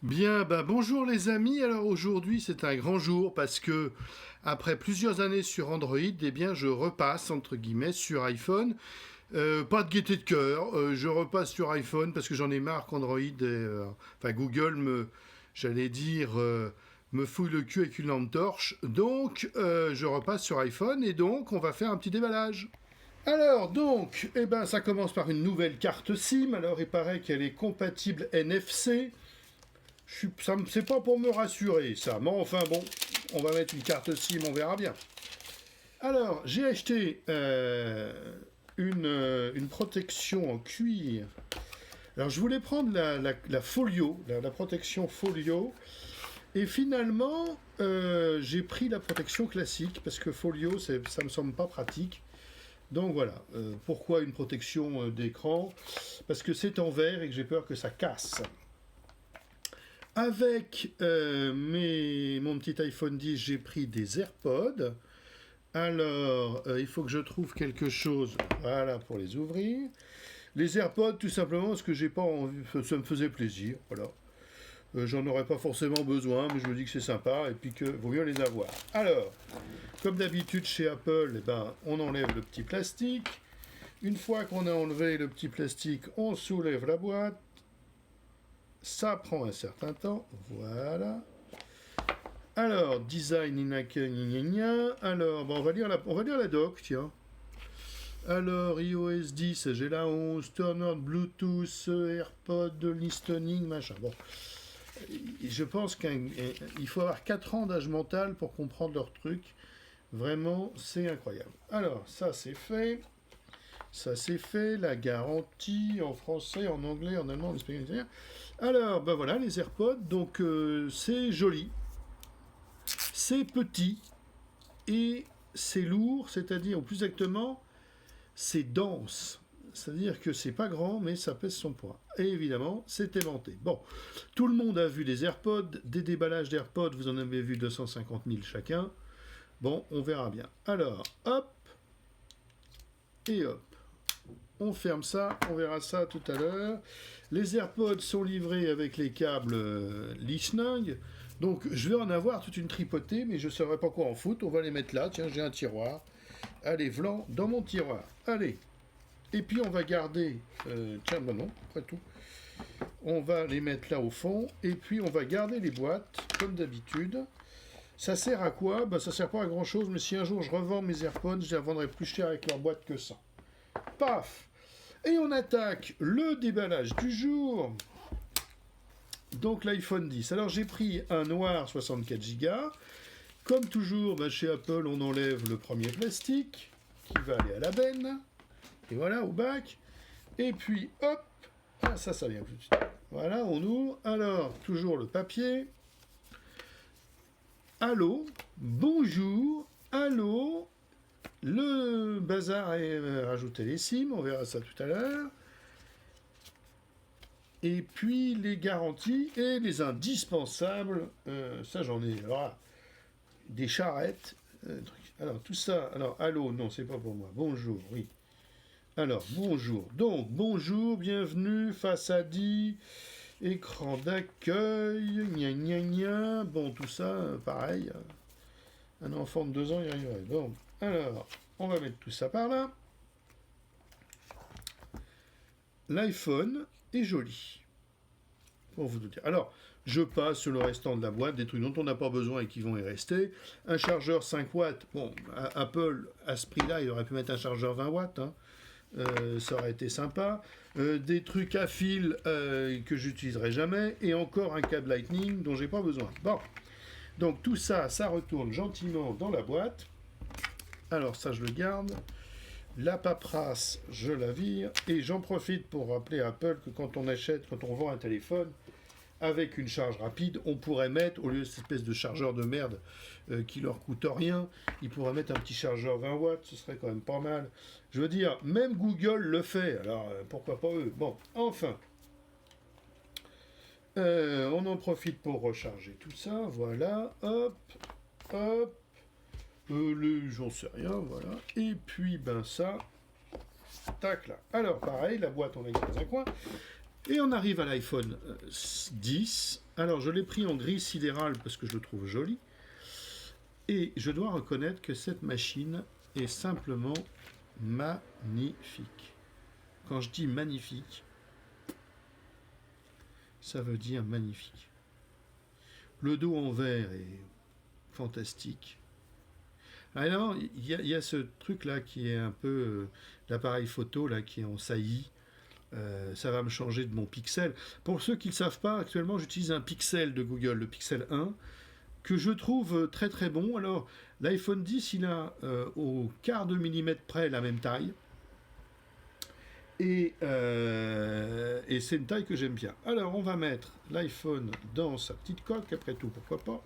Bien, bonjour les amis. Alors aujourd'hui c'est un grand jour parce que après plusieurs années sur Android, eh bien je repasse entre guillemets sur iPhone. Pas de gaieté de cœur, je repasse sur iPhone parce que j'en ai marre qu'Android, enfin Google j'allais dire, me fouille le cul avec une lampe torche. Donc je repasse sur iPhone et donc on va faire un petit déballage. Alors donc, ça commence par une nouvelle carte SIM. Alors il paraît qu'elle est compatible NFC. C'est pas pour me rassurer, ça. Mais enfin, bon, on va mettre une carte SIM, on verra bien. Alors, j'ai acheté une protection en cuir. Alors, je voulais prendre la folio, la protection folio. Et finalement, j'ai pris la protection classique, parce que folio, ça me semble pas pratique. Donc voilà, pourquoi une protection d'écran? Parce que c'est en verre et que j'ai peur que ça casse. Avec mon petit iPhone 10, j'ai pris des AirPods. Alors, il faut que je trouve quelque chose, voilà, pour les ouvrir. Les AirPods, tout simplement, parce que j'ai pas envie, ça me faisait plaisir, voilà. J'en aurais pas forcément besoin, mais je me dis que c'est sympa et puis que vaut mieux les avoir. Alors, comme d'habitude chez Apple, on enlève le petit plastique. Une fois qu'on a enlevé le petit plastique, on soulève la boîte. Ça prend un certain temps, voilà. Alors, design inaka gna. Alors, on va lire la doc, tiens. Alors, iOS 10, j'ai la 11, Turner Bluetooth, AirPod, listening, machin. Bon, je pense qu'il faut avoir 4 ans d'âge mental pour comprendre leur truc. Vraiment, c'est incroyable. Alors, ça c'est fait. Ça c'est fait, la garantie en français, en anglais, en allemand, en espagnol, en italien. Alors, voilà, les AirPods, donc c'est joli, c'est petit et c'est lourd, c'est-à-dire, ou plus exactement, c'est dense. C'est-à-dire que c'est pas grand, mais ça pèse son poids. Et évidemment, c'est aimanté. Bon, tout le monde a vu des AirPods, des déballages d'AirPods, vous en avez vu 250 000 chacun. Bon, on verra bien. Alors, hop, et hop. On ferme ça, on verra ça tout à l'heure. Les AirPods sont livrés avec les câbles Listening. Donc je vais en avoir toute une tripotée, mais je ne saurais pas quoi en foutre. On va les mettre là. Tiens, j'ai un tiroir. Allez, vlan, dans mon tiroir. Allez. Et puis on va garder... tiens, non, après tout. On va les mettre là au fond. Et puis on va garder les boîtes, comme d'habitude. Ça sert à quoi? Ça sert pas à grand chose, mais si un jour je revends mes AirPods, je les vendrai plus cher avec leur boîte que ça. Paf! Et on attaque le déballage du jour. Donc l'iPhone 10. Alors j'ai pris un noir 64 Go. Comme toujours, chez Apple, on enlève le premier plastique qui va aller à la benne. Et voilà, au bac. Et puis, hop, ça vient tout de suite. Voilà, on ouvre. Alors, toujours le papier. Allô, bonjour, allô. Le bazar est rajouter les SIM, on verra ça tout à l'heure. Et puis les garanties et les indispensables, ça j'en ai. Alors, des charrettes, alors tout ça, alors allô, non c'est pas pour moi, bonjour, oui. Alors bonjour, donc bonjour, bienvenue, face à dit, écran d'accueil, gna gna gna, bon tout ça, pareil, un enfant de 2 ans y arriverait. Bon, alors, on va mettre tout ça par là. L'iPhone est joli. Pour vous dire. Alors, je passe sur le restant de la boîte, des trucs dont on n'a pas besoin et qui vont y rester. Un chargeur 5 watts. Bon, Apple, à ce prix-là, il aurait pu mettre un chargeur 20 watts. Hein. Ça aurait été sympa. Des trucs à fil que j'utiliserai jamais. Et encore un câble Lightning dont j'ai pas besoin. Bon. Donc tout ça, ça retourne gentiment dans la boîte. Alors ça, je le garde. La paperasse, je la vire. Et j'en profite pour rappeler à Apple que quand on vend un téléphone, avec une charge rapide, on pourrait mettre, au lieu de cette espèce de chargeur de merde qui leur coûte rien, ils pourraient mettre un petit chargeur 20 watts, ce serait quand même pas mal. Je veux dire, même Google le fait, alors pourquoi pas eux? Bon, enfin. On en profite pour recharger tout ça, voilà, hop, hop. J'en sais rien, voilà. Et puis, ça, tac là. Alors, pareil, la boîte, on la garde dans un coin. Et on arrive à l'iPhone 10. Alors, je l'ai pris en gris sidéral parce que je le trouve joli. Et je dois reconnaître que cette machine est simplement magnifique. Quand je dis magnifique, ça veut dire magnifique. Le dos en verre est fantastique. Alors évidemment, il y a ce truc-là qui est un peu l'appareil photo là, qui est en saillie. Ça va me changer de mon Pixel. Pour ceux qui ne le savent pas, actuellement j'utilise un Pixel de Google, le Pixel 1, que je trouve très très bon. Alors l'iPhone 10, il a au quart de millimètre près la même taille. Et c'est une taille que j'aime bien. Alors on va mettre l'iPhone dans sa petite coque, après tout, pourquoi pas.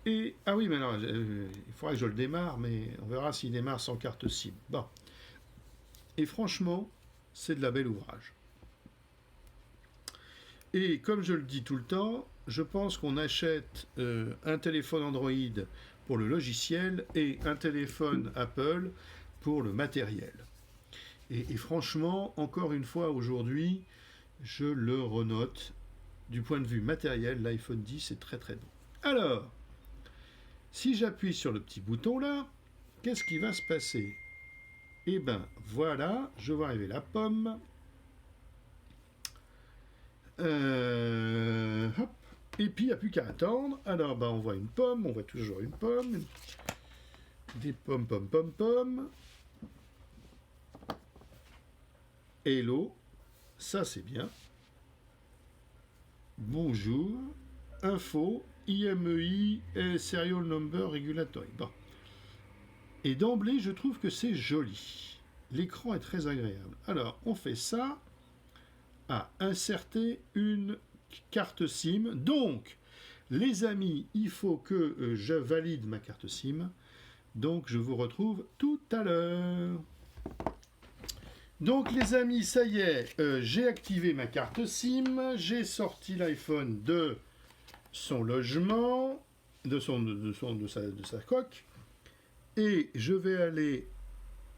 Et, ah oui, mais alors, il faudra que je le démarre, mais on verra s'il démarre sans carte SIM. Bon. Et franchement, c'est de la belle ouvrage. Et comme je le dis tout le temps, je pense qu'on achète un téléphone Android pour le logiciel et un téléphone Apple pour le matériel. Et franchement, encore une fois aujourd'hui, je le renote. Du point de vue matériel, l'iPhone 10 est très très bon. Alors, si j'appuie sur le petit bouton là, qu'est-ce qui va se passer? Eh ben voilà, je vois arriver la pomme. Hop. Et puis il n'y a plus qu'à attendre. Alors ben, on voit une pomme, on voit toujours une pomme. Des pommes, pommes, pommes, pommes. Hello, ça c'est bien. Bonjour, info, IMEI, Serial Number Regulatory. Bon. Et d'emblée, je trouve que c'est joli. L'écran est très agréable. Alors, on fait ça. À insérer une carte SIM. Donc, les amis, il faut que je valide ma carte SIM. Donc, je vous retrouve tout à l'heure. Donc, les amis, ça y est, j'ai activé ma carte SIM. J'ai sorti l'iPhone de son logement, de sa coque. Et je vais aller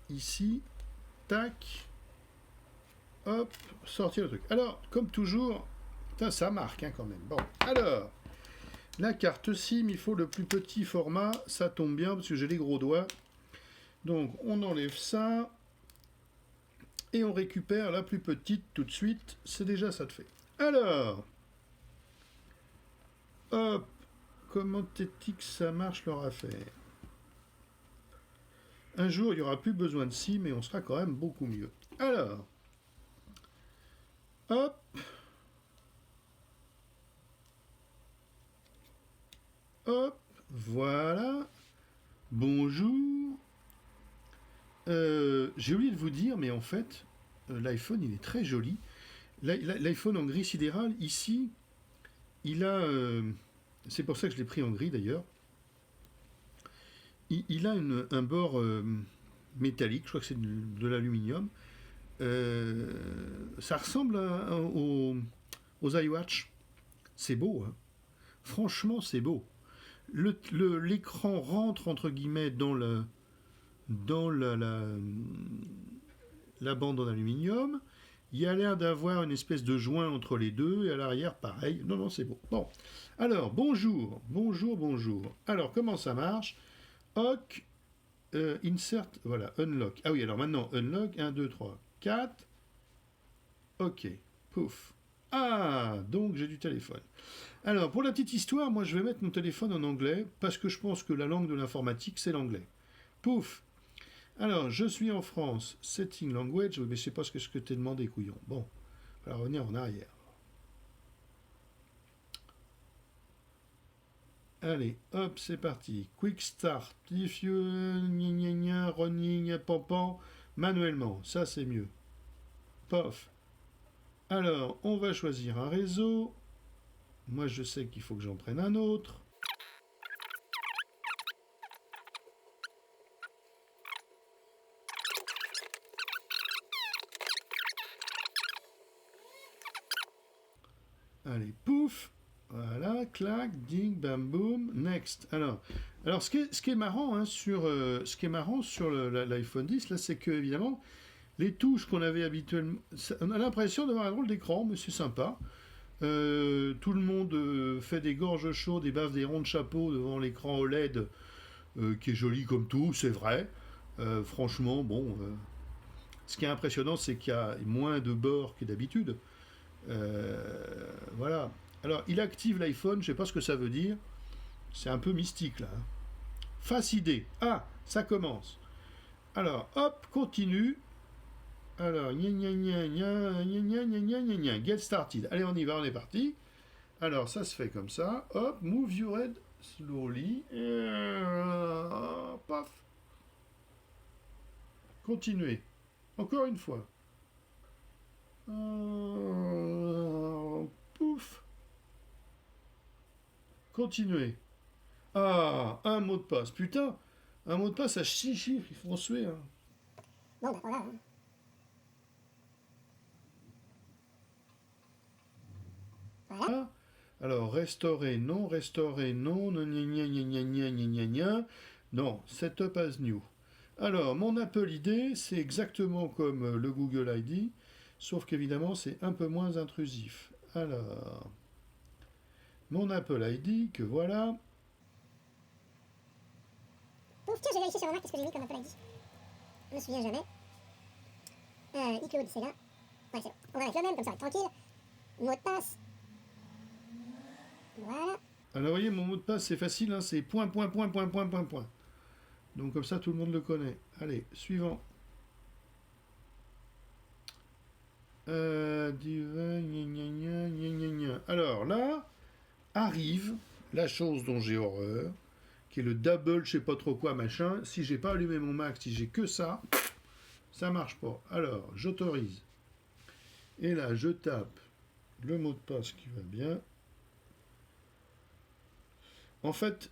ici, tac, hop, sortir le truc. Alors, comme toujours, ça marque hein, quand même. Bon, alors, la carte SIM, il faut le plus petit format, ça tombe bien parce que j'ai les gros doigts. Donc, on enlève ça et on récupère la plus petite tout de suite. C'est déjà ça de fait. Alors, hop, comment t'es-tu que ça marche leur affaire? Un jour, il n'y aura plus besoin de SIM, mais on sera quand même beaucoup mieux. Alors, hop. Hop, voilà. Bonjour. J'ai oublié de vous dire, mais en fait, l'iPhone, il est très joli. L'iPhone en gris sidéral, ici, il a... c'est pour ça que je l'ai pris en gris, d'ailleurs. Il a un bord métallique, je crois que c'est de l'aluminium. Ça ressemble aux iWatch. C'est beau, hein. Franchement, c'est beau. L'écran rentre, entre guillemets, dans la bande en aluminium. Il y a l'air d'avoir une espèce de joint entre les deux, et à l'arrière, pareil. Non, non, c'est beau. Bon. Alors, bonjour. Bonjour, bonjour. Alors, comment ça marche? Hoc, insert, voilà, unlock. Ah oui, alors maintenant, unlock, 1, 2, 3, 4. Ok, pouf. Ah, donc j'ai du téléphone. Alors, pour la petite histoire, moi je vais mettre mon téléphone en anglais, parce que je pense que la langue de l'informatique, c'est l'anglais. Pouf. Alors, je suis en France, setting language, mais je sais pas ce que t'es demandé, couillon. Bon, on va revenir en arrière. Allez, hop, c'est parti. Quick start. If you... running, pampan, manuellement. Ça, c'est mieux. Pof. Alors, on va choisir un réseau. Moi, je sais qu'il faut que j'en prenne un autre. Allez, pouf. Voilà, clac, ding, bam, boom, next. Alors ce qui est marrant hein, sur l'iPhone 10, là, c'est que évidemment, Les touches qu'on avait habituellement... On a l'impression d'avoir un drôle d'écran, mais c'est sympa. Tout le monde fait des gorges chaudes et bave des ronds de chapeau devant l'écran OLED, qui est joli comme tout, c'est vrai. Franchement, bon... ce qui est impressionnant, c'est qu'il y a moins de bords que d'habitude. Voilà. Alors, il active l'iPhone, je ne sais pas ce que ça veut dire. C'est un peu mystique, là. Hein. Face ID. Ah, ça commence. Alors, hop, continue. Alors, gna gna gna gna gna gna gna gna gna, get started. Allez, on y va, on est parti. Alors, ça se fait comme ça. Hop, move your head slowly. Paf. Continuez. Encore une fois. Pouf. Continuez. Ah, un mot de passe. Putain, un mot de passe à 6 chiffres, il faut en suer. Hein. Bon, bah voilà. Voilà. Alors, restaurer, non, non, gna gna gna gna gna gna gna gna. Non, setup as new. Alors, mon Apple ID, c'est exactement comme le Google ID, sauf qu'évidemment, c'est un peu moins intrusif. Alors, mon Apple ID, que voilà. Pouf, tiens, j'ai vérifié sur ma Mac qu'est-ce que j'ai mis comme Apple ID. Je me souviens jamais. iCloud, c'est là. Ouais, c'est bon. On va mettre le même, comme ça, tranquille. Mot de passe. Voilà. Alors, vous voyez, mon mot de passe, c'est facile, hein, c'est point, point, point, point, point, point, point. Donc, comme ça, tout le monde le connaît. Allez, suivant. Alors là, arrive la chose dont j'ai horreur, qui est le double, je sais pas trop quoi, machin. Si j'ai pas allumé mon Mac, si j'ai que ça marche pas. Alors, j'autorise. Et là, je tape le mot de passe qui va bien. En fait,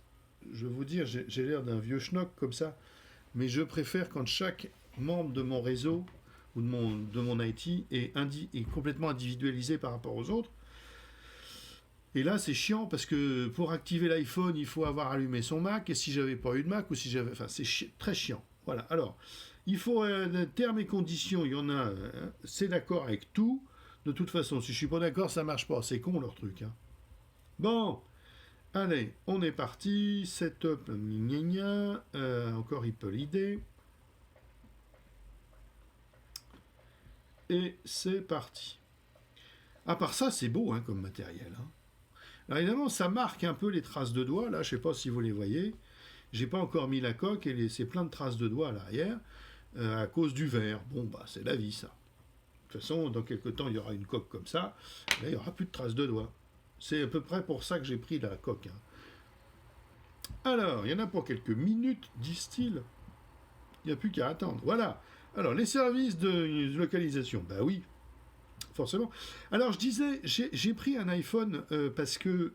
je vais vous dire, j'ai l'air d'un vieux schnock comme ça, mais je préfère quand chaque membre de mon réseau ou de mon IT est complètement individualisé par rapport aux autres. Et là, c'est chiant parce que pour activer l'iPhone, il faut avoir allumé son Mac. Et si j'avais pas eu de Mac ou si j'avais, enfin, c'est très chiant. Voilà. Alors, il faut termes et conditions. Il y en a. C'est d'accord avec tout. De toute façon, si je suis pas d'accord, ça marche pas. C'est con leur truc. Hein. Bon, allez, on est parti. Setup, gna gna. Encore Apple ID. Et c'est parti. À part ça, c'est beau hein, comme matériel. Hein. Alors évidemment, ça marque un peu les traces de doigts. Là, je ne sais pas si vous les voyez. J'ai pas encore mis la coque et c'est plein de traces de doigts à l'arrière à cause du verre. Bon, bah c'est la vie ça. De toute façon, dans quelques temps, il y aura une coque comme ça. Là, il n'y aura plus de traces de doigts. C'est à peu près pour ça que j'ai pris la coque. Hein. Alors, il y en a pour quelques minutes, disent-ils. Il n'y a plus qu'à attendre. Voilà. Alors, les services de localisation. Bah oui, forcément. Alors, je disais, j'ai pris un iPhone parce que,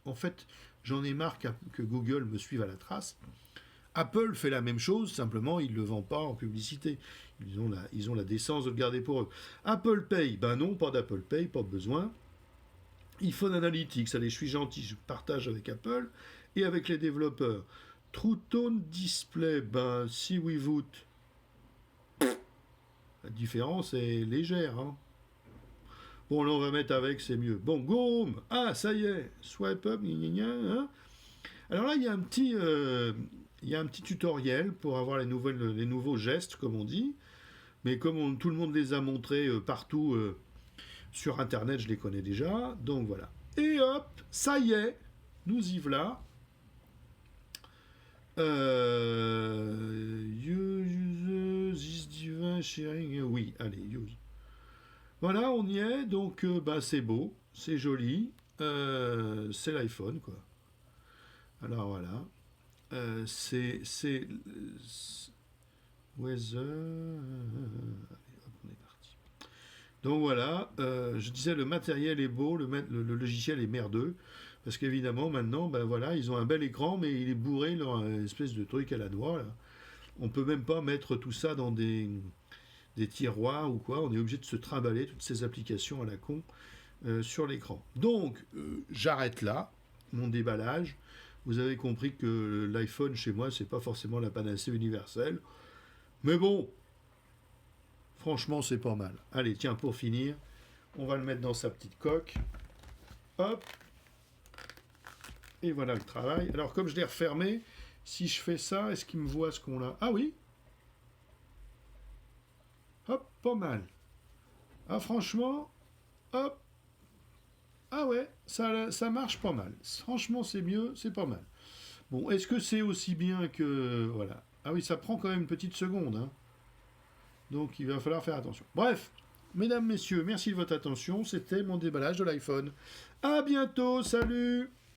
en fait, j'en ai marre que Google me suive à la trace. Apple fait la même chose, simplement, ils ne le vendent pas en publicité. Ils ont la décence de le garder pour eux. Apple Pay, ben non, pas d'Apple Pay, pas besoin. iPhone Analytics, allez, je suis gentil, je partage avec Apple et avec les développeurs. True Tone Display, ben si we vote. La différence est légère. Hein. Bon, là, on va mettre avec, c'est mieux. Bon, go home. Ah, ça y est. Swipe up. Gna gna, hein. Alors là, il y a un petit tutoriel pour avoir les nouveaux gestes, comme on dit. Mais comme tout le monde les a montrés partout sur Internet, je les connais déjà. Donc voilà. Et hop, ça y est. Nous y voilà. Use this device sharing. Oui, allez, use. Voilà, on y est, donc bah, c'est beau, c'est joli, c'est l'iPhone, quoi. Alors voilà, c'est Weather, allez, hop, on est parti. Donc voilà, je disais le matériel est beau, le logiciel est merdeux, parce qu'évidemment maintenant, ben voilà, ils ont un bel écran, mais il est bourré leur espèce de truc à la noix, là. On peut même pas mettre tout ça dans des tiroirs ou quoi, on est obligé de se trimballer toutes ces applications à la con sur l'écran. Donc, j'arrête là mon déballage. Vous avez compris que l'iPhone chez moi, c'est pas forcément la panacée universelle. Mais bon, Franchement, c'est pas mal. Allez, tiens, pour finir, on va le mettre dans sa petite coque. Hop. Et voilà le travail. Alors, comme je l'ai refermé, si je fais ça, est-ce qu'il me voit ce qu'on a? Ah oui. Hop, pas mal. Ah, franchement, hop. Ah ouais, ça marche pas mal. Franchement, c'est mieux, c'est pas mal. Bon, est-ce que c'est aussi bien que... Voilà. Ah oui, ça prend quand même une petite seconde. Hein. Donc, il va falloir faire attention. Bref, mesdames, messieurs, merci de votre attention. C'était mon déballage de l'iPhone. À bientôt, salut!